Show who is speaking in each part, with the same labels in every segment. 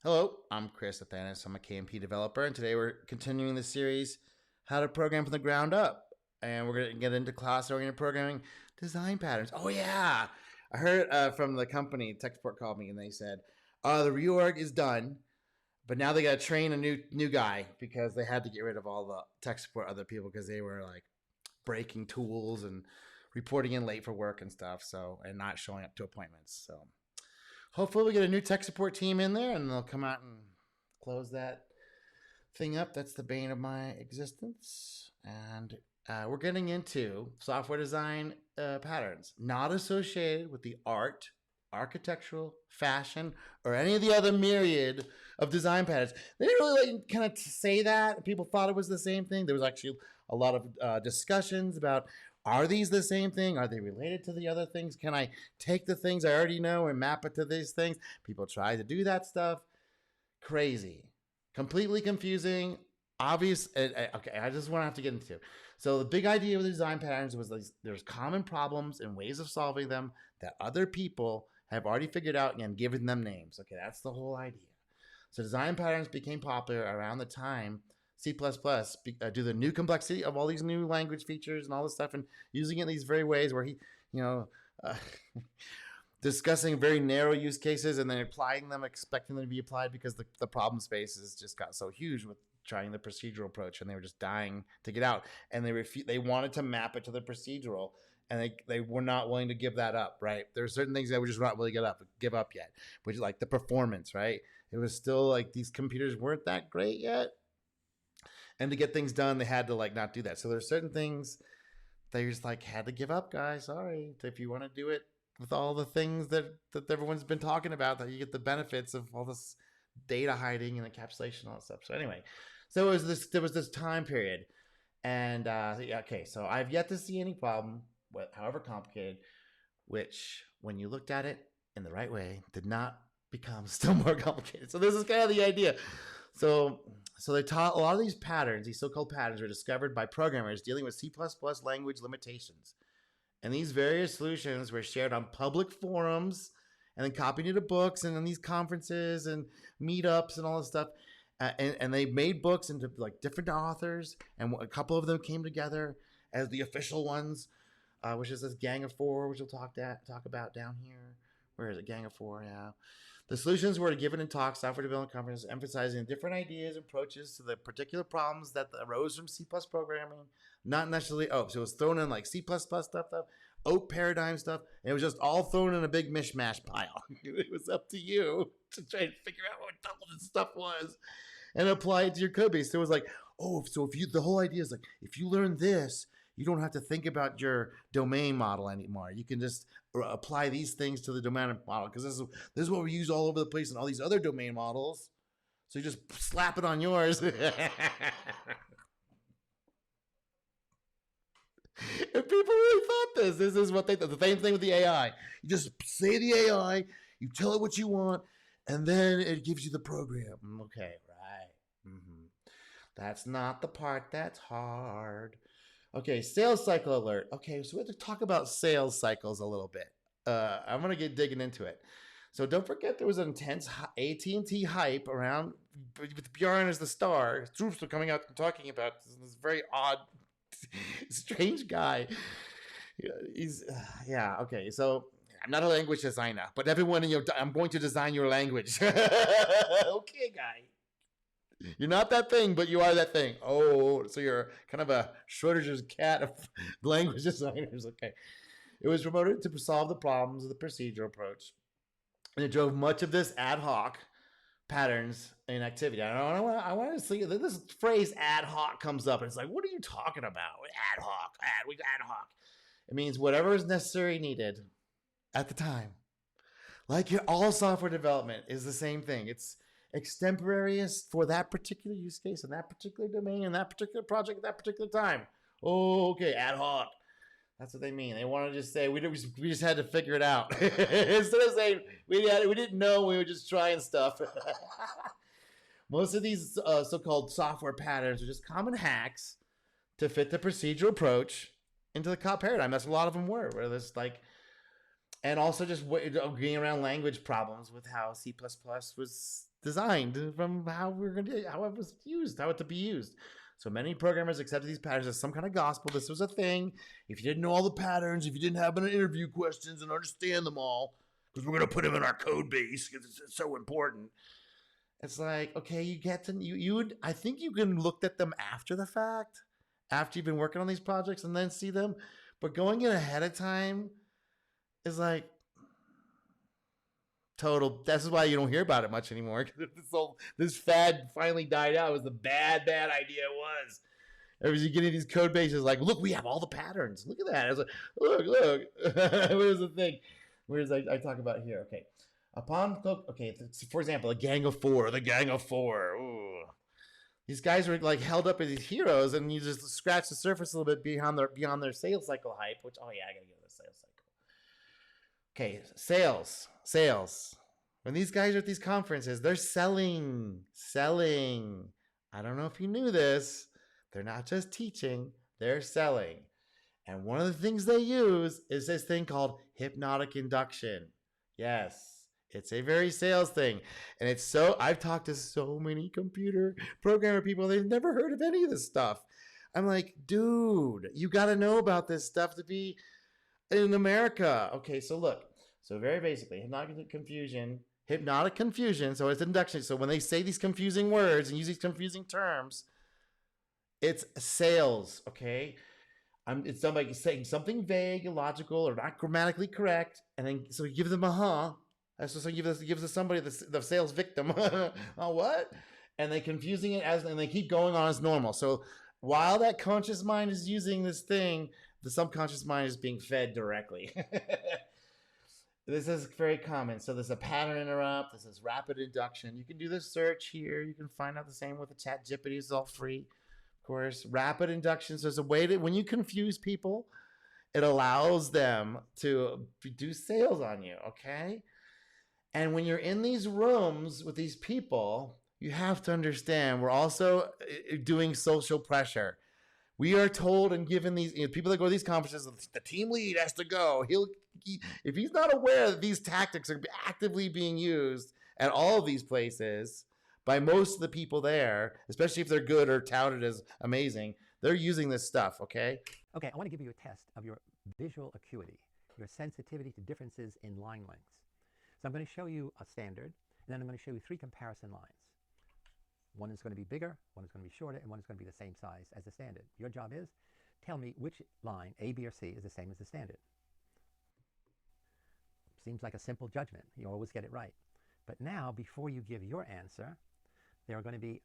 Speaker 1: Hello, I'm Chris Athanas. I'm a KMP developer, and today we're continuing the series, How to Program from the Ground Up. And we're going to get into class-oriented programming design patterns. Oh, yeah. I heard from the company, tech support called me, and they said, the reorg is done, but now they got to train a new guy because they had to get rid of all the tech support other people because they were like breaking tools and reporting in late for work and stuff, and not showing up to appointments. So hopefully we get a new tech support team in there and they'll come out and close that thing up. That's the bane of my existence. And we're getting into software design patterns not associated with the art, architectural, fashion, or any of the other myriad of design patterns. They didn't really like, kind of say that. People thought it was the same thing. There was actually a lot of discussions about, are these the same thing? Are they related to the other things? Can I take the things I already know and map it to these things? People try to do that stuff. Crazy. Completely confusing. Obvious. Okay, I just want to have to get into. So the big idea of the design patterns was like, there's common problems and ways of solving them that other people have already figured out and given them names. Okay, that's the whole idea. So design patterns became popular around the time C++ due to the new complexity of all these new language features and all this stuff, and using it in these very ways where he, you know, discussing very narrow use cases and then applying them, expecting them to be applied because the problem spaces just got so huge with trying the procedural approach, and they were just dying to get out. And they wanted to map it to the procedural, and they were not willing to give that up. Right? There are certain things that were just not willing to give up yet, which is like the performance. Right? It was still like these computers weren't that great yet, and to get things done, they had to like not do that. So there's certain things they just like had to give up, guys. Sorry, if you want to do it with all the things that everyone's been talking about, that you get the benefits of all this data hiding and encapsulation and all that stuff. So anyway, there was this time period, and yeah, okay. So I've yet to see any problem with, however complicated, which when you looked at it in the right way, did not become still more complicated. So this is kind of the idea. So they taught a lot of these patterns, these so-called patterns, were discovered by programmers dealing with C++ language limitations. And these various solutions were shared on public forums and then copied into books and in these conferences and meetups and all this stuff. And they made books into like different authors, and a couple of them came together as the official ones, which is this Gang of Four, which we'll talk about down here. Where is it? Gang of Four, yeah. The solutions were given in talks, software development conferences, emphasizing different ideas and approaches to the particular problems that arose from C++ programming. Not necessarily OAP. So it was thrown in like C++ stuff, OAP paradigm stuff, and it was just all thrown in a big mishmash pile. It was up to you to try to figure out what all this stuff was and apply it to your code base. So it was like, oh, so if you, the whole idea is like, if you learn this, you don't have to think about your domain model anymore. You can just apply these things to the domain model, because this is what we use all over the place in all these other domain models. So you just slap it on yours. And people really thought this. This is what they thought. The same thing with the AI. You just say the AI, you tell it what you want, and then it gives you the program. Okay, right. Mm-hmm. That's not the part that's hard. Okay, sales cycle alert. Okay, so we have to talk about sales cycles a little bit. I'm gonna get digging into it. So don't forget there was an intense AT&T hype around with Bjorn as the star. Troops were coming out and talking about this very odd, strange guy. He's yeah, okay. So I'm not a language designer, but everyone in your I'm going to design your language. Okay, guy. You're not that thing, but you are that thing. Oh, so you're kind of a Schrodinger's cat of language designers. Okay. It was promoted to solve the problems of the procedural approach, and it drove much of this ad hoc patterns in activity. I want to see this phrase ad hoc comes up, and it's like, what are you talking about? Ad hoc, ad hoc. It means whatever is necessary needed at the time. Like all software development is the same thing. It's extemporaneous for that particular use case and that particular domain and that particular project at that particular time. Oh, okay, ad hoc. That's what they mean. They want to just say we just had to figure it out instead of saying we didn't know, we were just trying stuff. Most of these so-called software patterns are just common hacks to fit the procedural approach into the cop paradigm. That's what a lot of them were. Where there's like, and also just agreeing around language problems with how C++ was designed from how it was used, how it to be used. So many programmers accepted these patterns as some kind of gospel. This was a thing. If you didn't know all the patterns, if you didn't have an interview questions and understand them all, because we're going to put them in our code base because it's so important. It's like, okay, you get to, you would, I think you can look at them after the fact, after you've been working on these projects and then see them. But going in ahead of time is like, total. This is why you don't hear about it much anymore. This fad finally died out. It was the bad idea it was. Everybody's getting these code bases like, look, we have all the patterns. Look at that. I was like, look. Where's the thing? Where's I talk about here? Okay. For example, the Gang of Four. Ooh. These guys were like held up as these heroes, and you just scratch the surface a little bit beyond their sales cycle hype, which, oh yeah, I gotta get the sales cycle. Okay, sales. When these guys are at these conferences, they're selling. I don't know if you knew this. They're not just teaching, they're selling. And one of the things they use is this thing called hypnotic induction. Yes. It's a very sales thing. And I've talked to so many computer programmer people, they've never heard of any of this stuff. I'm like, dude, you got to know about this stuff to be in America. Okay, so look. So very basically, hypnotic confusion. So it's induction. So when they say these confusing words and use these confusing terms, it's sales, okay? It's somebody saying something vague, illogical, or not grammatically correct, and then so you give them a So you give this somebody the sales victim. Oh, what? And they confusing it and they keep going on as normal. So while that conscious mind is using this thing, the subconscious mind is being fed directly. This is very common. So there's a pattern interrupt. This is rapid induction. You can do the search here. You can find out the same with the ChatGPT. It's all free, of course. Rapid inductions. There's a way that when you confuse people, it allows them to do sales on you, okay? And when you're in these rooms with these people, you have to understand we're also doing social pressure. We are told and given these people that go to these conferences, the team lead has to go. If he's not aware that these tactics are actively being used at all of these places by most of the people there, especially if they're good or touted as amazing, they're using this stuff, okay?
Speaker 2: Okay, I want to give you a test of your visual acuity, your sensitivity to differences in line lengths. So I'm going to show you a standard, and then I'm going to show you 3 comparison lines. One is going to be bigger, one is going to be shorter, and one is going to be the same size as the standard. Your job is, tell me which line, A, B, or C, is the same as the standard. Seems like a simple judgment. You always get it right. But now, before you give your answer, there are going to be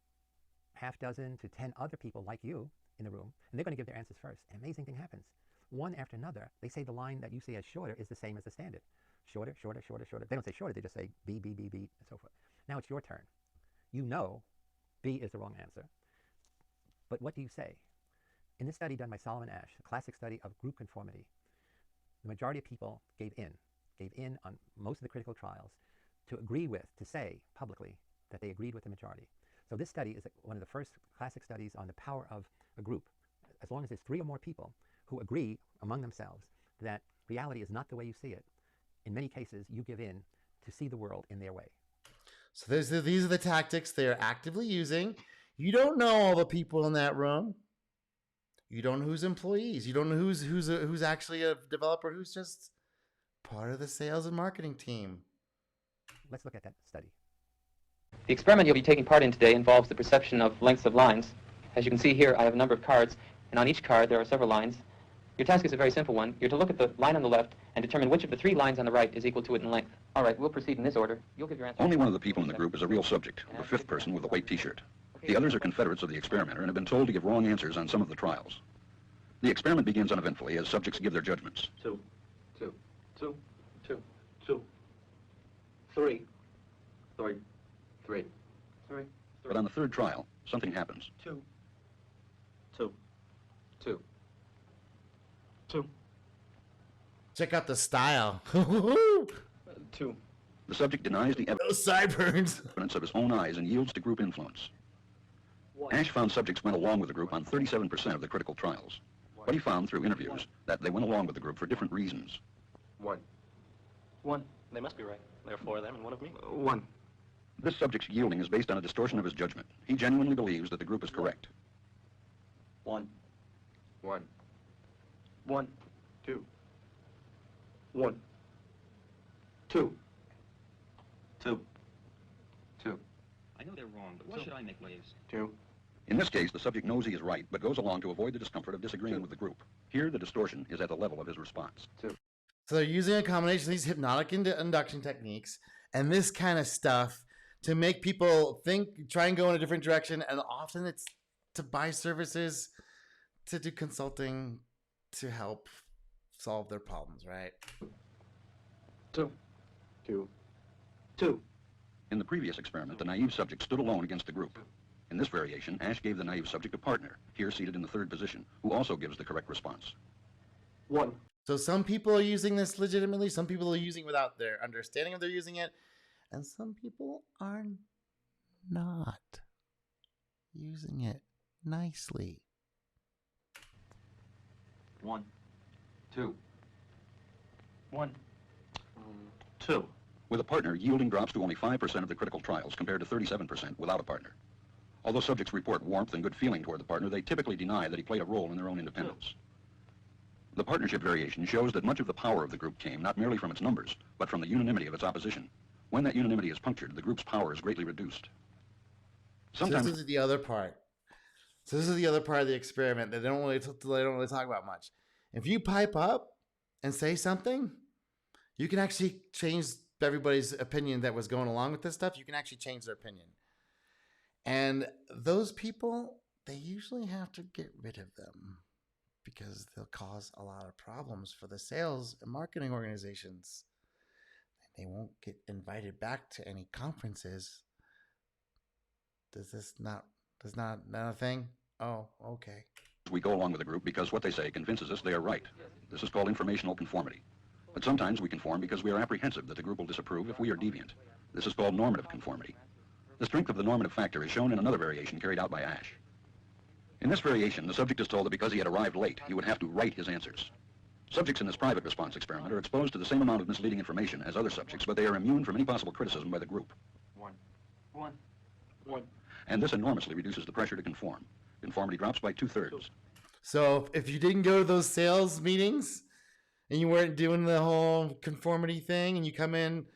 Speaker 2: half dozen to 10 other people like you in the room, and they're going to give their answers first. An amazing thing happens. One after another, they say the line that you see as shorter is the same as the standard. Shorter. They don't say shorter, they just say B, and so forth. Now it's your turn. You know B is the wrong answer. But what do you say? In this study done by Solomon Asch, a classic study of group conformity, the majority of people gave in on most of the critical trials to say publicly that they agreed with the majority. So this study is one of the first classic studies on the power of a group. As long as there's 3 or more people who agree among themselves that reality is not the way you see it, in many cases, you give in to see the world in their way.
Speaker 1: So these are the tactics they're actively using. You don't know all the people in that room. You don't know who's employees. You don't know who's actually a developer who's just part of the sales and marketing team.
Speaker 2: Let's look at that study.
Speaker 3: The experiment you'll be taking part in today involves the perception of lengths of lines. As you can see here, I have a number of cards, and on each card there are several lines. Your task is a very simple one. You're to look at the line on the left and determine which of the 3 lines on the right is equal to it in length. All right, we'll proceed in this order. You'll give your answer.
Speaker 4: Only one of the people in the group is a real subject, the 5th person with a white T-shirt. The others are confederates of the experimenter and have been told to give wrong answers on some of the trials. The experiment begins uneventfully as subjects give their judgments.
Speaker 5: 2, 3.
Speaker 4: But on the 3rd trial, something happens.
Speaker 5: 2.
Speaker 1: Check out the style.
Speaker 5: 2.
Speaker 4: The subject denies the
Speaker 1: Those sideburns.
Speaker 4: evidence of his own eyes and yields to group influence. Asch found subjects went along with the group on 37% of the critical trials. But he found through interviews that they went along with the group for different reasons.
Speaker 5: 1.
Speaker 6: They must be right. There are 4 of them and 1 of me.
Speaker 5: 1.
Speaker 4: This subject's yielding is based on a distortion of his judgment. He genuinely believes that the group is correct.
Speaker 5: 1. 1. 1. 2. 1. 2. 2. 2.
Speaker 3: I know they're wrong, but why should I make waves?
Speaker 5: 2.
Speaker 4: In this case, the subject knows he is right, but goes along to avoid the discomfort of disagreeing with the group. Here, the distortion is at the level of his response.
Speaker 5: 2.
Speaker 1: So they're using a combination of these hypnotic induction techniques and this kind of stuff to make people think, try and go in a different direction. And often it's to buy services, to do consulting, to help solve their problems, right?
Speaker 5: 2. 2. 2.
Speaker 4: In the previous experiment, the naive subject stood alone against the group. In this variation, Asch gave the naive subject a partner, here seated in the third position, who also gives the correct response.
Speaker 5: 1.
Speaker 1: So some people are using this legitimately, some people are using without their understanding of they're using it, and some people are not using it nicely.
Speaker 5: 1. 2. 1. 2.
Speaker 4: With a partner, yielding drops to only 5% of the critical trials compared to 37% without a partner. Although subjects report warmth and good feeling toward the partner, they typically deny that he played a role in their own independence. The partnership variation shows that much of the power of the group came not merely from its numbers, but from the unanimity of its opposition. When that unanimity is punctured, the group's power is greatly reduced. Sometimes
Speaker 1: So this is the other part. So this is the other part of the experiment that they don't really talk about much. If you pipe up and say something, you can actually change everybody's opinion that was going along with this stuff. You can actually change their opinion. And those people, they usually have to get rid of them because they'll cause a lot of problems for the sales and marketing organizations. They won't get invited back to any conferences. Does not a thing? Oh, okay.
Speaker 4: we go along with the group because what they say convinces us they are right. This is called informational conformity. But sometimes we conform because we are apprehensive that the group will disapprove if we are deviant. This is called normative conformity. The strength of the normative factor is shown in another variation carried out by Asch. In this variation, the subject is told that because he had arrived late, he would have to write his answers. Subjects in this private response experiment are exposed to the same amount of misleading information as other subjects, but they are immune from any possible criticism by the group.
Speaker 5: One.
Speaker 4: And this enormously reduces the pressure to conform. Conformity drops by 2/3.
Speaker 1: So if you didn't go to those sales meetings and you weren't doing the whole conformity thing and you come in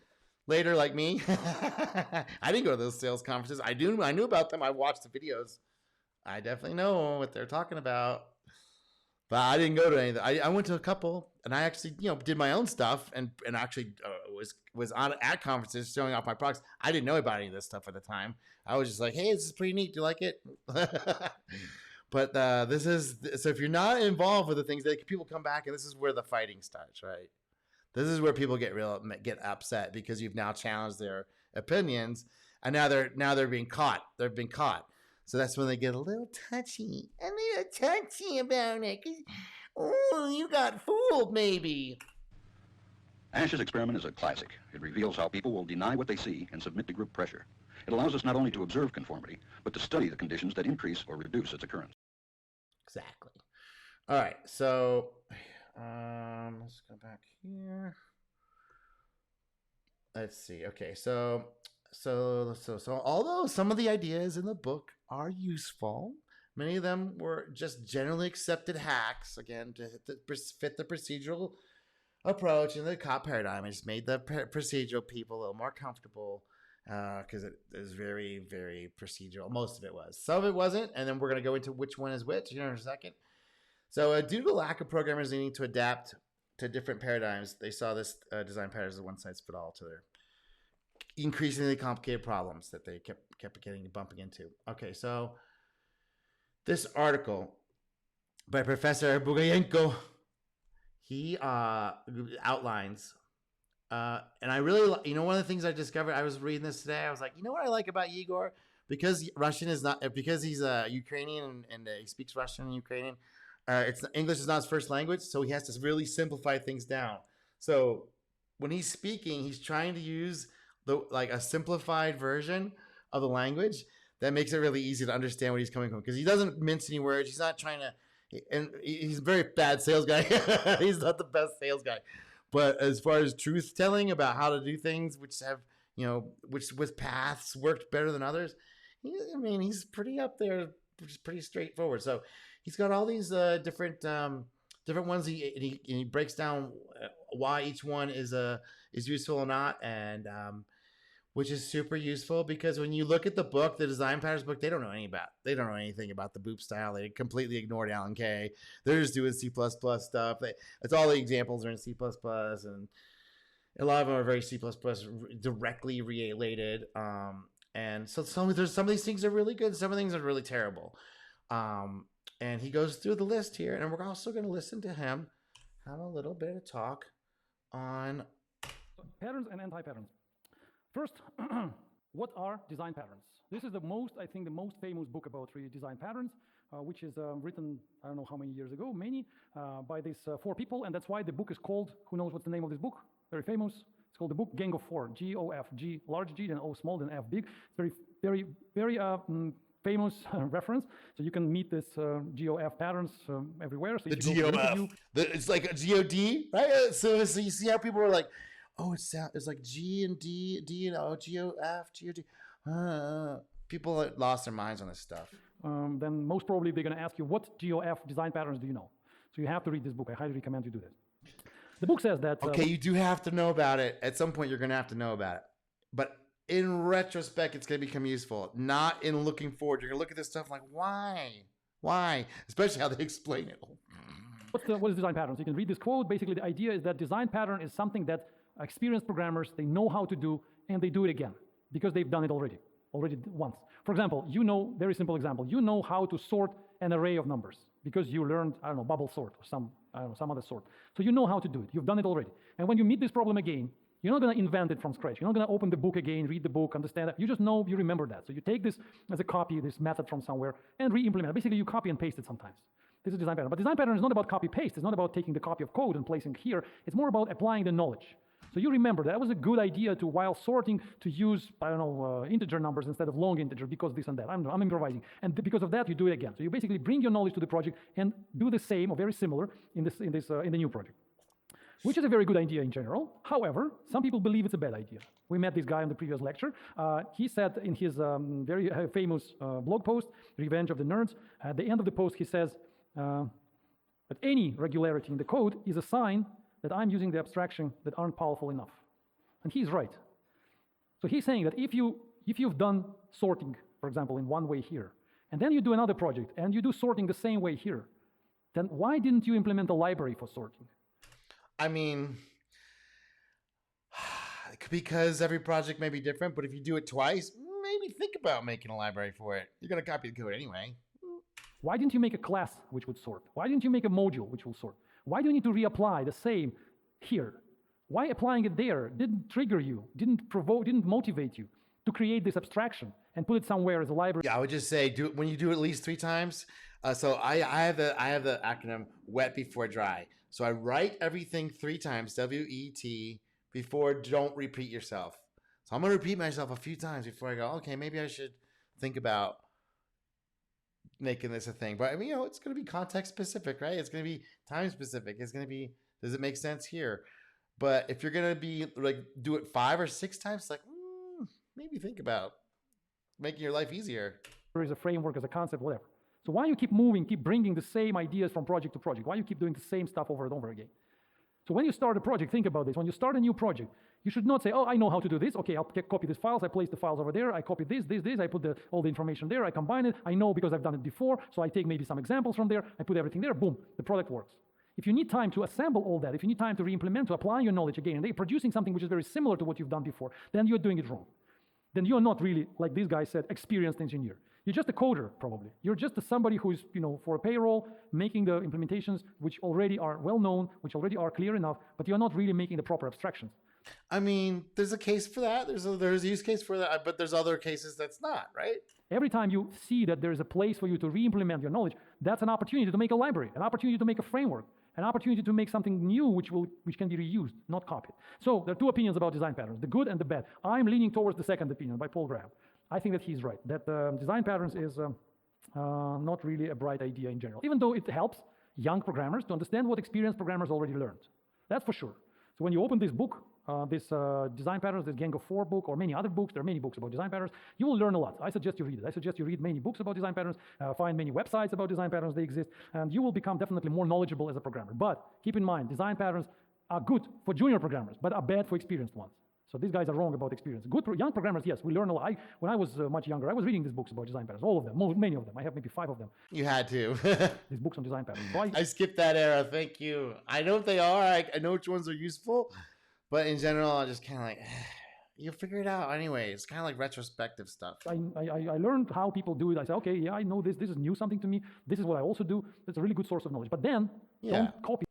Speaker 1: later like me, I didn't go to those sales conferences. I knew about them. I watched the videos. I definitely know what they're talking about. But I didn't go to any of them. I went to a couple, and I actually, did my own stuff, and actually was at conferences showing off my products. I didn't know about any of this stuff at the time. I was just like, hey, this is pretty neat. Do you like it? But so if you're not involved with the things, people come back, and this is where the fighting starts, right? This is where people get upset because you've now challenged their opinions, and now they're being caught. They've been caught. So that's when they get a little touchy about it. Oh, you got fooled, maybe.
Speaker 4: Asch's experiment is a classic. It reveals how people will deny what they see and submit to group pressure. It allows us not only to observe conformity, but to study the conditions that increase or reduce its occurrence.
Speaker 1: Exactly. All right, so let's go back here. Let's see. Okay, so although some of the ideas in the book are useful, many of them were just generally accepted hacks, again, to fit the procedural approach and the cop paradigm. It just made the procedural people a little more comfortable because it is very, very procedural. Most of it was. Some of it wasn't, and then we're going to go into which one is which in a second. So due to the lack of programmers needing to adapt to different paradigms, they saw this design pattern as a one-size-fits-all to their increasingly complicated problems that they kept bumping into. Okay, so this article by Professor Bugayenko, he outlines, and I really, one of the things I discovered, I was reading this today, I was like, what I like about Igor, because he's Ukrainian and he speaks Russian and Ukrainian, English is not his first language, so he has to really simplify things down. So when he's speaking, he's trying to use a simplified version of the language that makes it really easy to understand what he's coming from, because he doesn't mince any words. He's not trying to, and he's a very bad sales guy. He's not the best sales guy, but as far as truth telling about how to do things, which have which with paths worked better than others. He's pretty up there, just pretty straightforward. So he's got all these different ones. He breaks down why each one is useful or not, and which is super useful because when you look at the book, the design patterns book, they don't know anything about the Boop style. They completely ignored Alan Kay. They're just doing C++ stuff. It's all the examples are in C++, and a lot of them are very C++ directly related. And so some of these things are really good. Some of the things are really terrible. And he goes through the list here, and we're also going to listen to him have a little bit of talk on
Speaker 6: patterns and anti-patterns. First, what are design patterns? This is the most famous book about design patterns, which is written, I don't know how many years ago, by these 4 people, and that's why the book is called, who knows what's the name of this book? Very famous. It's called the book Gang of Four, G-O-F, G large G, then O small, then F big. It's very famous reference. So you can meet this GOF patterns everywhere. So
Speaker 1: the GOF, it's like a GOD, right? So you see how people are like, oh, it's like G and D and O, GOF, GOD. People lost their minds on this stuff.
Speaker 6: Then most probably they're going to ask you, what GOF design patterns do you know? So you have to read this book. I highly recommend you do this. The book says that...
Speaker 1: Okay, you do have to know about it. At some point, you're going to have to know about it. But in retrospect, it's going to become useful. Not in looking forward. You're going to look at this stuff like, why? Why? Especially how they explain it.
Speaker 6: What is design patterns? You can read this quote. Basically, the idea is that design pattern is something that experienced programmers, they know how to do, and they do it again because they've done it already once. For example, very simple example, you know how to sort an array of numbers because you learned, I don't know, bubble sort or some other sort. So you know how to do it. You've done it already. And when you meet this problem again, you're not going to invent it from scratch. You're not going to open the book again, read the book, understand it. You just know, you remember that. So you take this as a copy, this method from somewhere, and re-implement it. Basically, you copy and paste it sometimes. This is design pattern. But design pattern is not about copy-paste. It's not about taking the copy of code and placing it here. It's more about applying the knowledge. So you remember that was a good idea to, while sorting, to use, I don't know, integer numbers instead of long integer because this and that. I'm improvising. And because of that, you do it again. So you basically bring your knowledge to the project and do the same or very similar in the new project, which is a very good idea in general. However, some people believe it's a bad idea. We met this guy in the previous lecture. He said in his very famous blog post, Revenge of the Nerds, at the end of the post, he says that any regularity in the code is a sign that I'm using the abstraction that aren't powerful enough. And he's right. So he's saying that if you've done sorting, for example, in one way here, and then you do another project and you do sorting the same way here, then why didn't you implement a library for sorting?
Speaker 1: I mean, because every project may be different, but if you do it twice, maybe think about making a library for it. You're going to copy the code anyway.
Speaker 6: Why didn't you make a class which would sort? Why didn't you make a module which will sort? Why do you need to reapply the same here? Why applying it there didn't trigger you, didn't provoke, didn't motivate you to create this abstraction and put it somewhere as a library?
Speaker 1: Yeah, I would just say when you do it at least 3 times. So I have the acronym wet before dry. So I write everything 3 times, W-E-T, before don't repeat yourself. So I'm going to repeat myself a few times before I go, okay, maybe I should think about making this a thing. But I mean, it's going to be context specific, right? It's going to be time specific. It's going to be, does it make sense here? But if you're going to be like, do it 5 or 6 times, like maybe think about making your life easier.
Speaker 6: As a framework, as a concept, whatever. So why you keep moving, keep bringing the same ideas from project to project? Why you keep doing the same stuff over and over again? So when you start a project, think about this. When you start a new project, you should not say, oh, I know how to do this. Okay, I'll copy these files. I place the files over there. I copy this. I put all the information there. I combine it. I know because I've done it before. So I take maybe some examples from there. I put everything there. Boom, the product works. If you need time to assemble all that, if you need time to re-implement, to apply your knowledge again, and they're producing something which is very similar to what you've done before, then you're doing it wrong. Then you're not really, like this guy said, experienced engineer. You're just a coder, probably. You're just somebody who's, for a payroll, making the implementations which already are well-known, which already are clear enough, but you're not really making the proper abstractions.
Speaker 1: I mean, there's a case for that. There's a use case for that, but there's other cases that's not, right?
Speaker 6: Every time you see that there's a place for you to re-implement your knowledge, that's an opportunity to make a library, an opportunity to make a framework, an opportunity to make something new which can be reused, not copied. So there are 2 opinions about design patterns, the good and the bad. I'm leaning towards the second opinion by Paul Graham. I think that he's right, that design patterns is not really a bright idea in general, even though it helps young programmers to understand what experienced programmers already learned. That's for sure. So when you open this book, this design patterns, this Gang of Four book, or many other books. There are many books about design patterns. You will learn a lot. I suggest you read it. I suggest you read many books about design patterns, find many websites about design patterns, they exist, and you will become definitely more knowledgeable as a programmer. But keep in mind, design patterns are good for junior programmers, but are bad for experienced ones. So these guys are wrong about experience. Good young programmers, yes, we learn a lot. When I was much younger, I was reading these books about design patterns, all of them, many of them. I have maybe 5 of them.
Speaker 1: You had to.
Speaker 6: These books on design patterns. So
Speaker 1: I skipped that era. Thank you. I know what they are. I know which ones are useful, but in general, I just kind of like, you'll figure it out anyway. It's kind of like retrospective stuff.
Speaker 6: I learned how people do it. I said, okay, yeah, I know this. This is new something to me. This is what I also do. It's a really good source of knowledge. But then don't copy.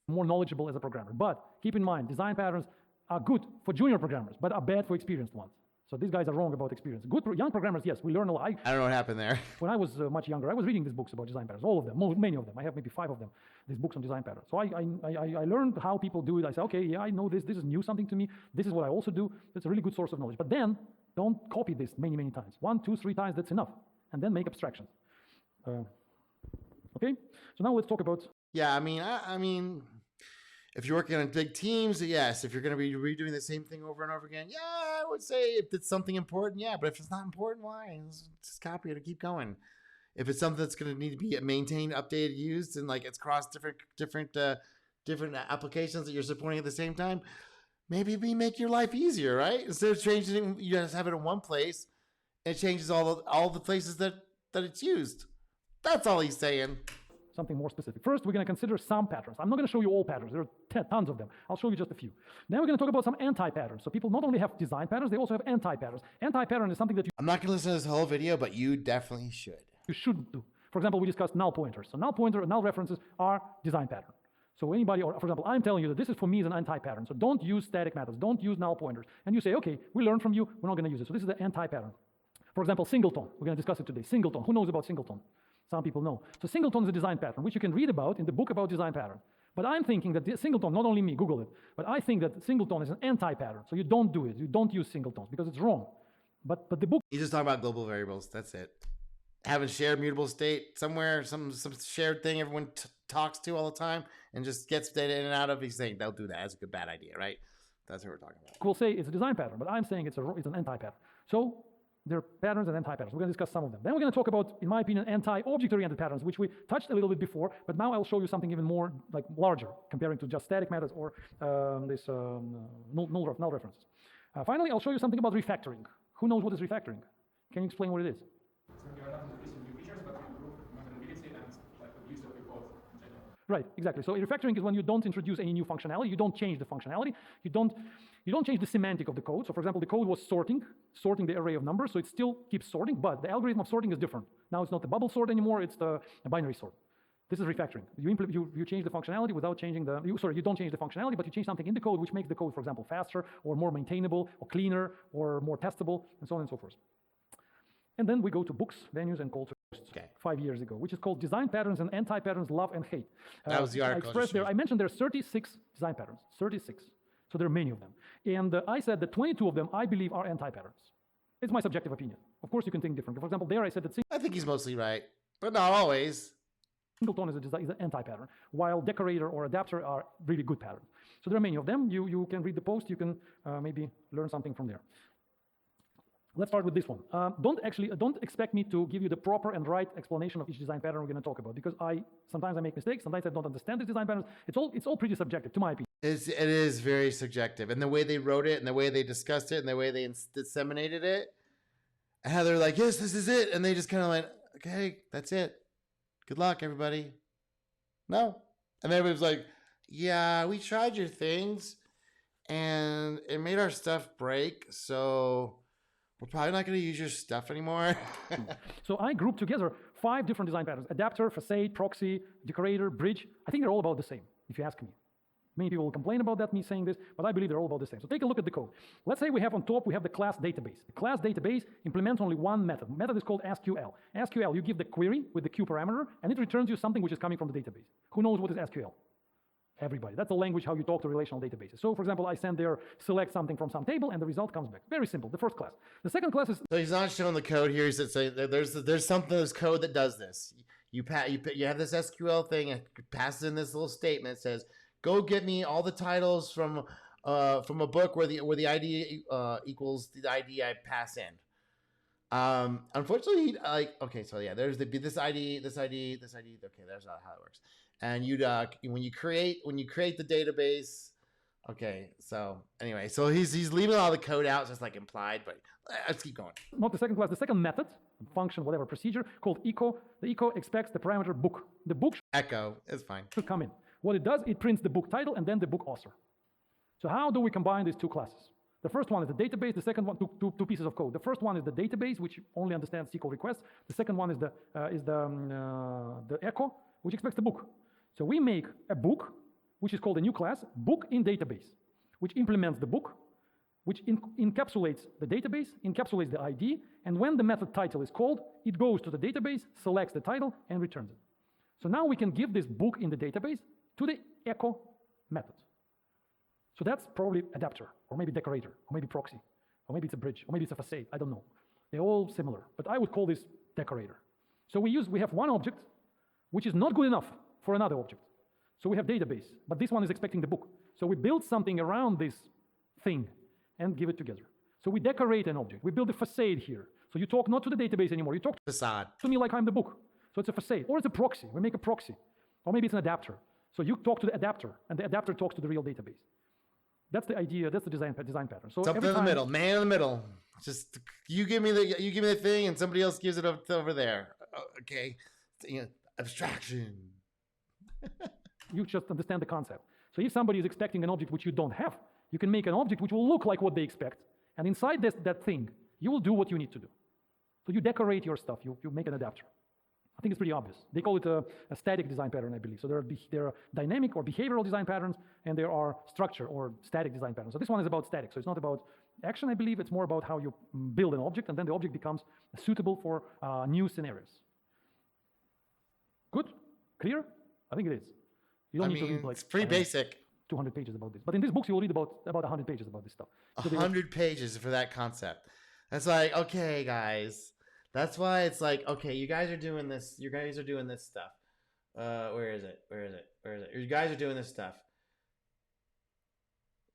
Speaker 6: More knowledgeable as a programmer. But keep in mind, design patterns are good for junior programmers, but are bad for experienced ones. So these guys are wrong about experience. Good young programmers, yes, we learn a lot.
Speaker 1: I don't know what happened there.
Speaker 6: When I was much younger, I was reading these books about design patterns, all of them, many of them. I have maybe 5 of them, these books on design patterns. So I learned how people do it. I said, okay, yeah, I know this. This is new something to me. This is what I also do. It's a really good source of knowledge. But then don't copy this many times. 1, 2, 3 times, that's enough. And then make abstractions. Okay, so now let's talk about...
Speaker 1: Yeah, I mean, if you're working on big teams, yes. If you're going to be redoing the same thing over and over again, yeah, I would say if it's something important, yeah. But if it's not important, why? Just copy it and keep going. If it's something that's going to need to be maintained, updated, used, and like it's across different applications that you're supporting at the same time, maybe make your life easier, right? Instead of changing it, you just have it in one place. It changes all the places that it's used. That's all he's saying.
Speaker 6: Something more specific. First, we're going to consider some patterns. I'm not going to show you all patterns. There are tons of them. I'll show you just a few. Then we're going to talk about some anti-patterns. So people not only have design patterns, they also have anti-patterns. Anti-pattern is something that
Speaker 1: I'm not going to listen to this whole video, but you definitely should.
Speaker 6: You shouldn't do. For example, we discussed null pointers. So null references are design pattern. So anybody, or for example, I'm telling you that this is for me is an anti-pattern. So don't use static methods. Don't use null pointers. And you say, okay, we learned from you. We're not going to use it. So this is the anti-pattern. For example, singleton. We're going to discuss it today. Singleton. Who knows about singleton? Some people know. So singleton is a design pattern, which you can read about in the book about design pattern. But I'm thinking that singleton, not only me, Google it, but I think that singleton is an anti-pattern. So you don't do it. You don't use singletons because it's wrong. But the book...
Speaker 1: You just talk about global variables. That's it. Have a shared mutable state somewhere, some shared thing everyone talks to all the time and just gets data in and out of. He's saying they'll do that. That's a good bad idea, right? That's what we're talking about.
Speaker 6: We'll say it's a design pattern, but I'm saying it's an anti-pattern. So there are patterns and anti-patterns. We're going to discuss some of them. Then we're going to talk about, in my opinion, anti-object-oriented patterns, which we touched a little bit before, but now I'll show you something even more like larger, comparing to just static methods or null references. Finally, I'll show you something about refactoring. Who knows what is refactoring? Can you explain what it is? Right, exactly. So refactoring is when you don't introduce any new functionality, you don't change the functionality, you don't change the semantic of the code. So for example, the code was sorting the array of numbers, so it still keeps sorting, but the algorithm of sorting is different. Now it's not the bubble sort anymore, it's the binary sort. This is refactoring. You change the functionality without changing you don't change the functionality, but you change something in the code which makes the code, for example, faster or more maintainable or cleaner or more testable and so on and so forth. And then we go to books, venues, and culture. 5 years ago, which is called Design Patterns and Anti-Patterns, Love and Hate.
Speaker 1: That was the article.
Speaker 6: I mentioned there are 36 design patterns, 36. So there are many of them. And I said that 22 of them I believe are anti-patterns. It's my subjective opinion. Of course, you can think differently. For example, there I said that
Speaker 1: I think he's mostly right, but not always.
Speaker 6: Singleton is an anti-pattern, while decorator or adapter are really good patterns. So there are many of them. You can read the post. You can maybe learn something from there. Let's start with this one. Don't expect me to give you the proper and right explanation of each design pattern we're going to talk about, because sometimes I make mistakes, sometimes I don't understand the design patterns. It's all pretty subjective, to my opinion.
Speaker 1: It is very subjective, and the way they wrote it, and the way they discussed it, and the way they disseminated it, and how they're like, yes, this is it, and they just kind of went, okay, that's it. Good luck, everybody. No, and everybody was like, yeah, we tried your things, and it made our stuff break, so we're probably not going to use your stuff anymore.
Speaker 6: So I grouped together 5 different design patterns: adapter, facade, proxy, decorator, bridge. I think they're all about the same, if you ask me. Many people will complain about that, me saying this, but I believe they're all about the same. So take a look at the code. Let's say we have on top, we have the class database. The class database implements only one method. The method is called SQL. SQL, you give the query with the Q parameter, and it returns you something which is coming from the database. Who knows what is SQL? Everybody. That's the language how you talk to relational databases. So for example, I send there, select something from some table, and the result comes back. Very simple, the first class. The second class is...
Speaker 1: So he's not showing the code here. He's saying there's something, there's code that does this. You have this SQL thing, it passes in this little statement, it says, go get me all the titles from from a book where the ID equals the ID I pass in. Unfortunately, okay, so yeah, there's this ID. Okay, there's not how it works. And you'd when you create the database. Okay, so anyway, so he's leaving all the code out, just like implied, but let's keep going.
Speaker 6: Not the second class, the second method, function, whatever procedure called echo. The echo expects the parameter book. The book
Speaker 1: Echo is fine.
Speaker 6: should come in. What it does, it prints the book title and then the book author. So how do we combine these two classes? The first one is the database. The second one, two pieces of code. The first one is the database, which only understands SQL requests. The second one is the echo, which expects the book. So we make a book, which is called a new class, book in database, which implements the book, which encapsulates the database, encapsulates the ID, and when the method title is called, it goes to the database, selects the title, and returns it. So now we can give this book in the database to the echo method. So that's probably adapter, or maybe decorator, or maybe proxy, or maybe it's a bridge, or maybe it's a facade, I don't know. They're all similar, but I would call this decorator. So we have one object, which is not good enough for another object. So we have database, but this one is expecting the book. So we build something around this thing and give it together. So we decorate an object. We build a facade here. So you talk not to the database anymore. You talk
Speaker 1: Facade.
Speaker 6: to me like I'm the book. So it's a facade, or it's a proxy. We make a proxy, or maybe it's an adapter. So you talk to the adapter, and the adapter talks to the real database. That's the idea. That's the design pattern. So
Speaker 1: Something in the middle, man in the middle. Just you give me the thing, and somebody else gives it over there. Okay, abstraction.
Speaker 6: You just understand the concept. So if somebody is expecting an object which you don't have, you can make an object which will look like what they expect, and inside that thing, you will do what you need to do. So you decorate your stuff. You make an adapter. I think it's pretty obvious. They call it a static design pattern, I believe. So there are dynamic or behavioral design patterns, and there are structure or static design patterns. So this one is about static. So it's not about action, I believe. It's more about how you build an object, and then the object becomes suitable for new scenarios. Good? Clear? I think it is. You don't need to read like...
Speaker 1: It's pretty basic.
Speaker 6: 200 pages about this. But in these books, you will read about 100 pages about this stuff. So
Speaker 1: 100 pages for that concept. That's like, okay, guys. That's why it's like, okay, you guys are doing this. You guys are doing this stuff. Where is it? You guys are doing this stuff.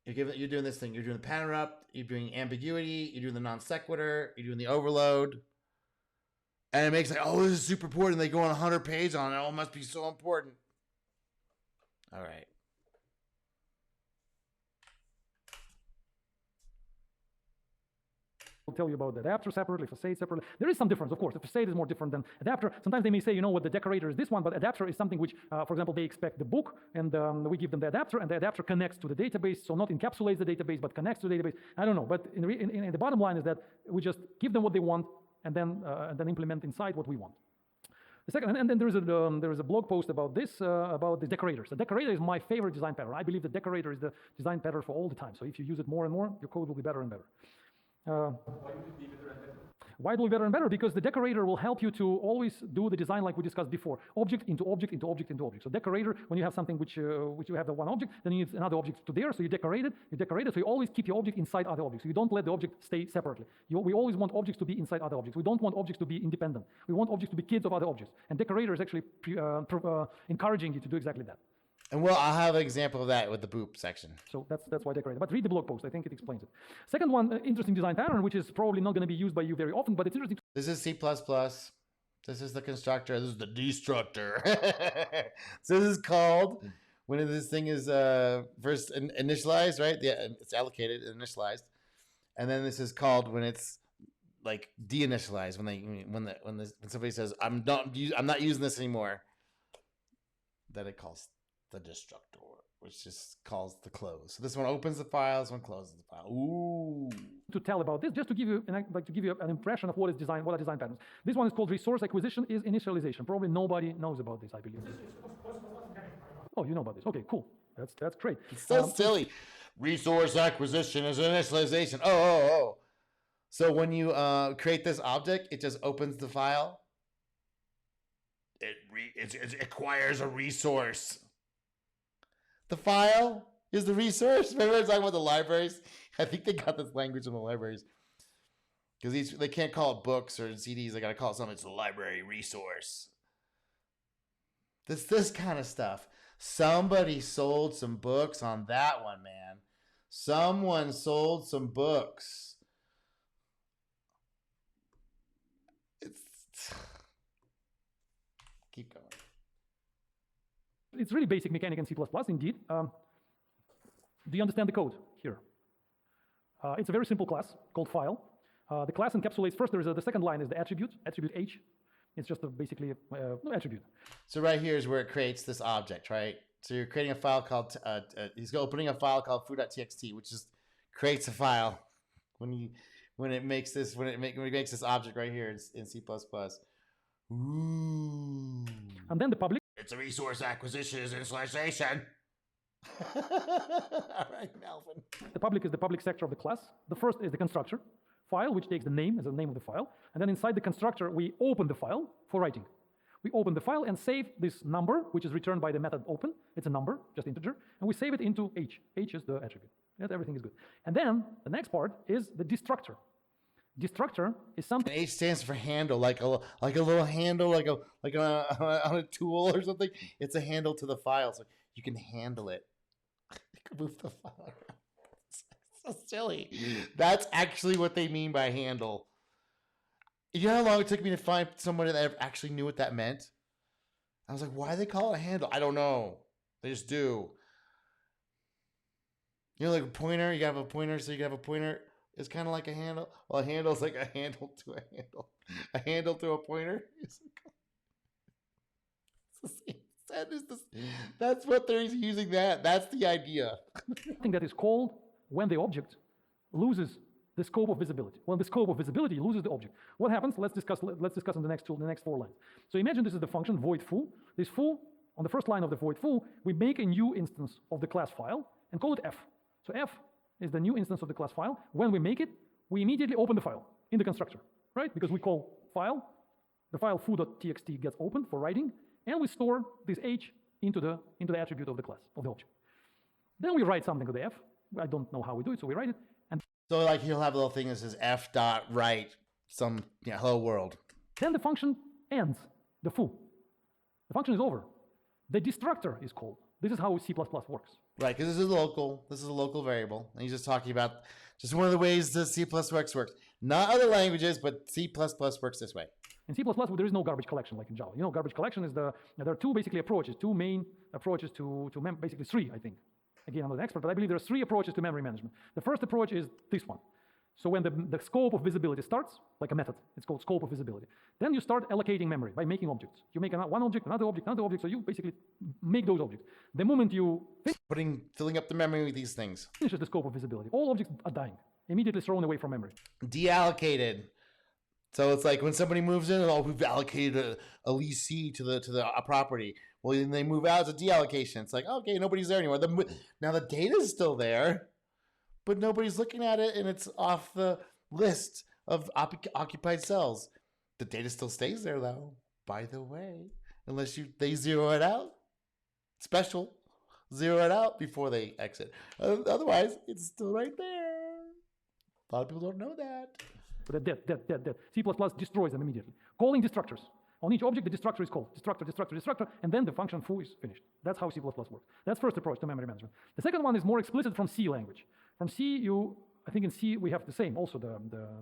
Speaker 1: You're doing this thing. You're doing the pattern up. You're doing ambiguity. You're doing the non sequitur. You're doing the overload. And it makes like, oh, this is super important. They go on 100 pages on it. Oh, it must be so important. All right.
Speaker 6: I'll tell you about the adapter separately, facade separately. There is some difference, of course. The facade is more different than adapter. Sometimes they may say, what the decorator is this one, but adapter is something which, for example, they expect the book, and we give them the adapter, and the adapter connects to the database, so not encapsulates the database, but connects to the database. I don't know, but in the bottom line is that we just give them what they want, and then implement inside what we want. The second, and then there is a blog post about this, about the decorators. The decorator is my favorite design pattern. I believe the decorator is the design pattern for all the time. So if you use it more and more, your code will be better and better. Why will it be better and better? Because the decorator will help you to always do the design like we discussed before. Object into object into object into object. So decorator, when you have something which you have the one object, then you need another object to there. So you decorate it. So you always keep your object inside other objects. So you don't let the object stay separately. We always want objects to be inside other objects. We don't want objects to be independent. We want objects to be kids of other objects. And decorator is actually encouraging you to do exactly that.
Speaker 1: And I'll have an example of that with the boop section.
Speaker 6: So that's why decorated. But read the blog post. I think it explains it. Second one, interesting design pattern, which is probably not going to be used by you very often, but it's interesting.
Speaker 1: This is C++. This is the constructor. This is the destructor. So this is called when this thing is first initialized, right? Yeah, it's allocated, initialized, and then this is called when it's like deinitialized. When somebody says I'm not using this anymore. That it calls the destructor, which just calls the close. So this one opens the file, this one closes the file. Ooh. To tell about this, just to give you an impression of what are design patterns. This one is called resource acquisition is initialization. Probably nobody knows about this, I believe. Oh, you know about this. Okay, cool. That's great. It's so silly. Resource acquisition is initialization. Oh. So when you create this object, it just opens the file. It acquires a resource. The file is the resource. Remember I was talking about the libraries? I think they got this language in the libraries. Because they can't call it books or CDs. They got to call it something. It's a library resource. This kind of stuff. Somebody sold some books on that one, man. Someone sold some books. It's keep going.
Speaker 6: It's really basic mechanic in C++, indeed. Do you understand the code here? It's a very simple class called file. The class encapsulates first. The second line is the attribute H. It's just basically no attribute.
Speaker 1: So right here is where it creates this object, right? So you're creating a file called he's opening a file called foo.txt, which just creates a file when it makes this object right here in C++. Ooh.
Speaker 6: And then the public.
Speaker 1: It's a resource acquisition initialization. All right, Melvin.
Speaker 6: The public is the public sector of the class. The first is the constructor file, which takes the name as the name of the file. And then inside the constructor, we open the file for writing. We open the file and save this number, which is returned by the method open. It's a number, just integer. And we save it into H. H is the attribute. Yes, everything is good. And then the next part is the destructor. Destructor is something.
Speaker 1: And H stands for handle, like a little handle, like on a tool or something. It's a handle to the file, so you can handle it. You can move the file around. It's so silly. That's actually what they mean by handle. You know how long it took me to find someone that actually knew what that meant? I was like, why do they call it a handle? I don't know. They just do. You know, like a pointer, you have a pointer, so you can have a pointer. It's kind of like a handle. Well, a handle is like a handle to a handle. A handle to a pointer. It's the same. That's what they're using that. That's the idea.
Speaker 6: Something that is called when the object loses the scope of visibility. When the scope of visibility loses the object. What happens? Let's discuss in the next 4 lines. So imagine this is the function void foo. This foo, on the first line of the void foo, we make a new instance of the class file and call it f. So f is the new instance of the class file. When we make it, we immediately open the file in the constructor, right? Because we call file, the file foo.txt gets opened for writing, and we store this h into the attribute of the class, of the object. Then we write something to the f. I don't know how we do it, so we write it. And
Speaker 1: so like he'll have a little thing that says f.write some hello world.
Speaker 6: Then the function ends, the foo. The function is over. The destructor is called. This is how C++ works.
Speaker 1: Right, because this is a local variable. And he's just talking about just one of the ways that C++ works. Not other languages, but C++ works this way.
Speaker 6: In C++, there is no garbage collection like in Java. You know, garbage collection is there are two basically approaches, two main approaches basically three, I think. Again, I'm not an expert, but I believe there are three approaches to memory management. The first approach is this one. So when the scope of visibility starts, like a method, it's called scope of visibility. Then you start allocating memory by making objects. You make one object, another object, so you basically make those objects. The moment you
Speaker 1: filling up the memory with these things.
Speaker 6: Finishes the scope of visibility. All objects are dying, immediately thrown away from memory.
Speaker 1: Deallocated. So it's like when somebody moves in, we've allocated a leasee to the property. Well, then they move out, it's a deallocation. It's like, okay, nobody's there anymore. Now the data's still there, but nobody's looking at it, and it's off the list of occupied cells. The data still stays there, though, by the way, unless they zero it out. Special. Zero it out before they exit. Otherwise, it's still right there. A lot of people don't know that.
Speaker 6: But they're dead. C++ destroys them immediately. Calling destructors. On each object, the destructor is called. Destructor, and then the function foo is finished. That's how C++ works. That's first approach to memory management. The second one is more explicit from C language. From C, I think in C we have the same, also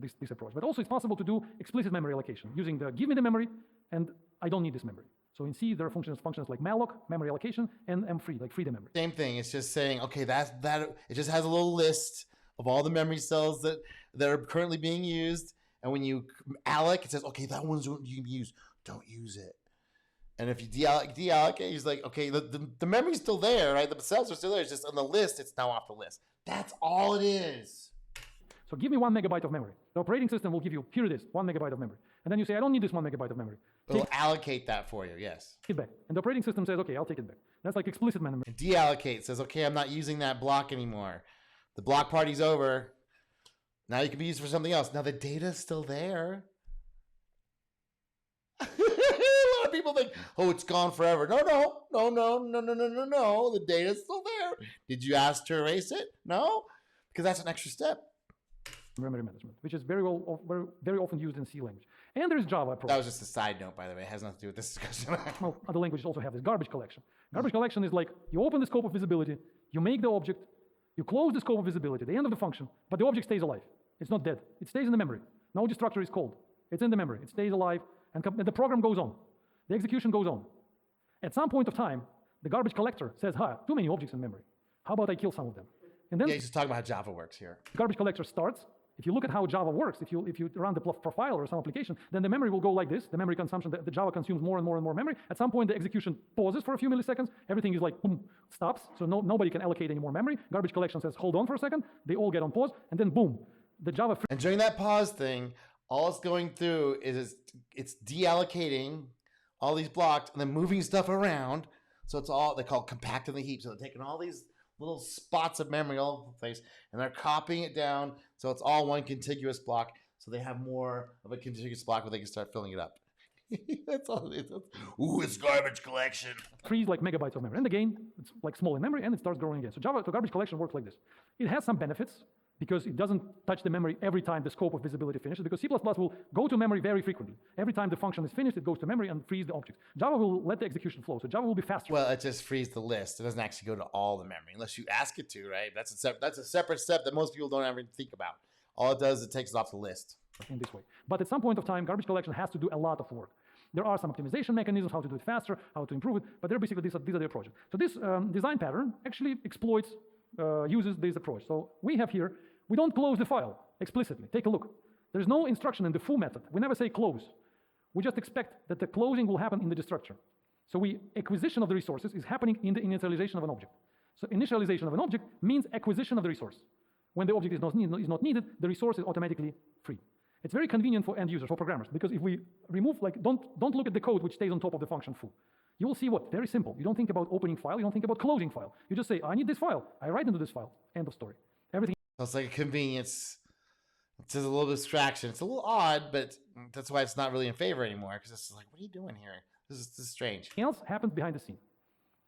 Speaker 6: this approach. But also it's possible to do explicit memory allocation using the give me the memory and I don't need this memory. So in C there are functions like malloc, memory allocation, and mfree, like free the memory.
Speaker 1: Same thing. It's just saying, okay, that it just has a little list of all the memory cells that are currently being used, and when you alloc, it says, okay, that one's you can use. Don't use it. And if you deallocate, he's like, okay, the memory's still there, right? The cells are still there. It's just on the list. It's now off the list. That's all it is.
Speaker 6: So give me 1 megabyte of memory. The operating system will give you, here it is, 1 megabyte of memory. And then you say, I don't need this 1 megabyte of memory.
Speaker 1: It'll allocate that for you, yes.
Speaker 6: Take it back. And the operating system says, okay, I'll take it back. That's like explicit memory.
Speaker 1: And deallocate says, okay, I'm not using that block anymore. The block party's over. Now you can be used for something else. Now the data's still there. A lot of people think, oh, it's gone forever. No. The data's still there. Did you ask to erase it? No, because that's an extra step.
Speaker 6: Memory management, which is very often used in C language. And there's Java approach.
Speaker 1: That was just a side note, by the way. It has nothing to do with this discussion.
Speaker 6: Well, other languages also have this garbage collection. Garbage collection is like you open the scope of visibility, you make the object, You close the scope of visibility, the end of the function, but the object stays alive. It's not dead. It stays in the memory. No destructor is called. It's in the memory. It stays alive, and the program goes on. The execution goes on. At some point of time, the garbage collector says, "Hi, too many objects in memory. How about I kill some of them?" And then
Speaker 1: Yeah, he's just talking about how Java works here.
Speaker 6: the garbage collector starts. If you look at how Java works, if you run the profile or some application, then the memory will go like this. The memory consumption, the Java consumes more and more and more memory. At some point, the execution pauses for a few milliseconds. Everything is like, boom, stops. So nobody can allocate any more memory. Garbage collection says, hold on for a second. They all get on pause. And then, boom, the Java...
Speaker 1: And during that pause thing, all it's going through is it's deallocating all these blocks and then moving stuff around. So it's all, they call compacting the heap. So they're taking all these little spots of memory all over the place, and they're copying it down so it's all one contiguous block. So they have more of a contiguous block where they can start filling it up. That's all it is. Ooh, it's garbage collection.
Speaker 6: Frees like megabytes of memory. And again, it's like small in memory, and it starts growing again. So garbage collection works like this. It has some benefits because it doesn't touch the memory every time the scope of visibility finishes, because C++ will go to memory very frequently. Every time the function is finished, it goes to memory and frees the object. Java will let the execution flow, so Java will be faster.
Speaker 1: Well, it just frees the list. It doesn't actually go to all the memory unless you ask it to, right? That's a separate step that most people don't ever think about. All it does is it takes it off the list.
Speaker 6: In this way. But at some point of time, garbage collection has to do a lot of work. There are some optimization mechanisms, how to do it faster, how to improve it, but they're basically, these are the approaches. So this design pattern actually exploits, uses this approach. So we have here, we don't close the file explicitly. Take a look. There's no instruction in the foo method. We never say close. We just expect that the closing will happen in the destructure. So acquisition of the resources is happening in the initialization of an object. So initialization of an object means acquisition of the resource. When the object is not needed, the resource is automatically free. It's very convenient for end users, for programmers, because if we remove, don't look at the code which stays on top of the function foo. You will see what? Very simple. You don't think about opening file, you don't think about closing file. You just say, I need this file. I write into this file. End of story. Everything.
Speaker 1: So it's like a convenience. It's just a little distraction. It's a little odd, but that's why it's not really in favor anymore, because it's like, what are you doing here? This is strange.
Speaker 6: Else happens behind the scene.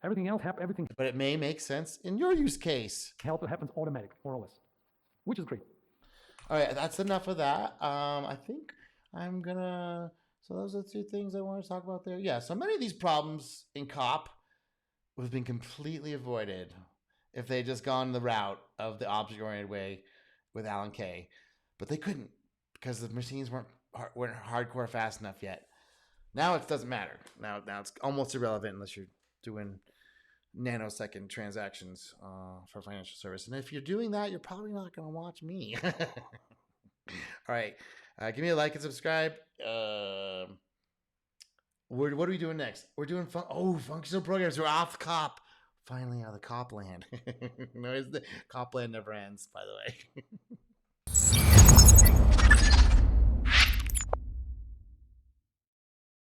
Speaker 6: Everything else, everything.
Speaker 1: But it may make sense in your use case.
Speaker 6: Happens automatically, more or less, which is great.
Speaker 1: All right, that's enough of that. I think I'm gonna. So those are the two things I want to talk about there. Yeah. So many of these problems in COP would have been completely avoided if they had just gone the route of the object-oriented way with Alan Kay, but they couldn't because the machines weren't hardcore fast enough yet. Now it doesn't matter. Now it's almost irrelevant unless you're doing nanosecond transactions for financial service. And if you're doing that, you're probably not going to watch me. All right. Give me a like and subscribe. What are we doing next? We're doing functional programs. We're off COP. Finally out of the COP land. No, the COP land never ends, by the way.